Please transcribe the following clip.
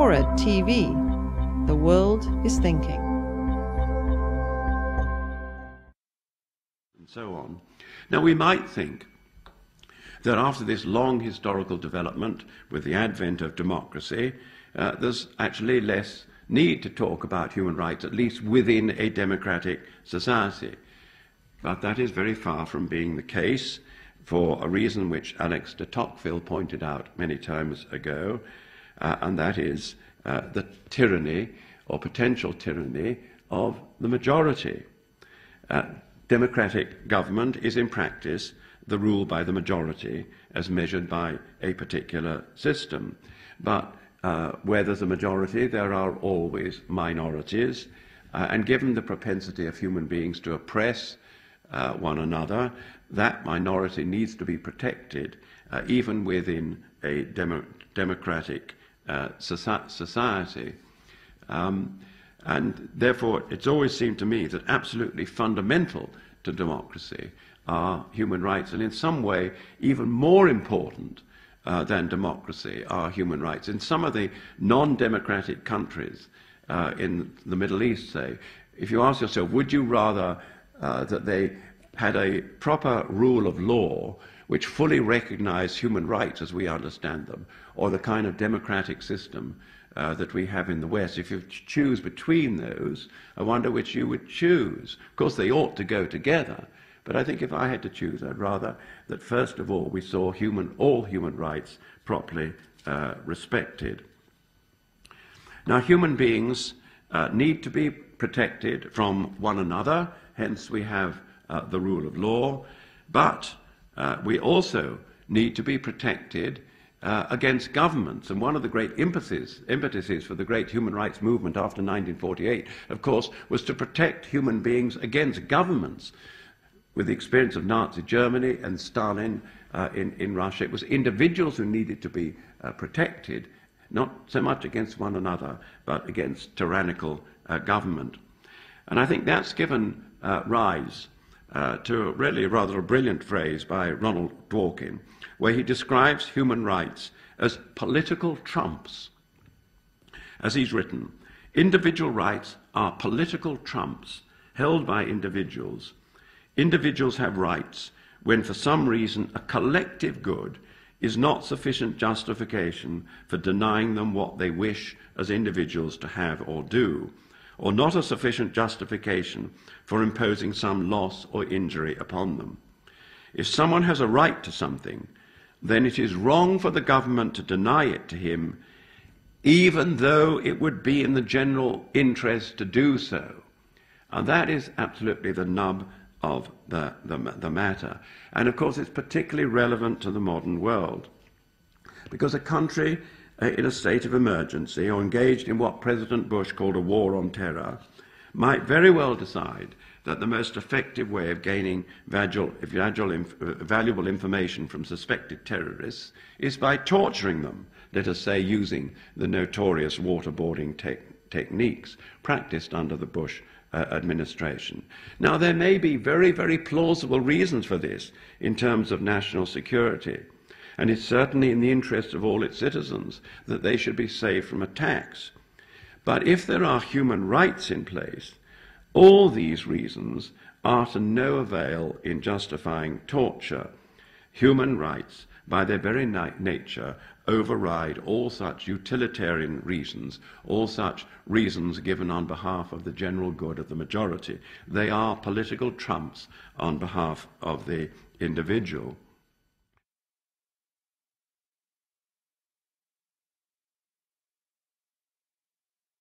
FORA.tv. The world is thinking. And so on. Now we might think that after this long historical development with the advent of democracy, there's actually less need to talk about human rights, at least within a democratic society. But that is very far from being the case, for a reason which Alex de Tocqueville pointed out many times ago, and that is the tyranny or potential tyranny of the majority. Democratic government is in practice the rule by the majority as measured by a particular system. But where there's a majority, there are always minorities, and given the propensity of human beings to oppress one another, that minority needs to be protected even within a democratic society. And therefore, it's always seemed to me that absolutely fundamental to democracy are human rights, and in some way even more important than democracy are human rights. In some of the non-democratic countries, in the Middle East, say, if you ask yourself, would you rather that they had a proper rule of law which fully recognized human rights as we understand them, or the kind of democratic system that we have in the West? If you choose between those, I wonder which you would choose. Of course, they ought to go together, but I think if I had to choose, I'd rather that first of all we saw all human rights properly respected. Now, human beings need to be protected from one another, hence we have the rule of law, but we also need to be protected against governments. And one of the great impetuses for the great human rights movement after 1948, of course, was to protect human beings against governments. With the experience of Nazi Germany and Stalin in Russia, it was individuals who needed to be protected, not so much against one another, but against tyrannical government. And I think that's given rise to really rather a brilliant phrase by Ronald Dworkin, where he describes human rights as political trumps. As he's written, individual rights are political trumps held by individuals. Individuals have rights when for some reason a collective good is not sufficient justification for denying them what they wish as individuals to have or do, or not a sufficient justification for imposing some loss or injury upon them. If someone has a right to something, then it is wrong for the government to deny it to him, even though it would be in the general interest to do so. And that is absolutely the nub of the matter. And of course it's particularly relevant to the modern world, because a country in a state of emergency or engaged in what President Bush called a war on terror might very well decide that the most effective way of gaining valuable information from suspected terrorists is by torturing them, let us say using the notorious waterboarding techniques practiced under the Bush administration. Now, there may be very, very plausible reasons for this in terms of national security, and it's certainly in the interest of all its citizens that they should be saved from attacks. But if there are human rights in place, all these reasons are to no avail in justifying torture. Human rights, by their very nature, override all such utilitarian reasons, all such reasons given on behalf of the general good of the majority. They are political trumps on behalf of the individual.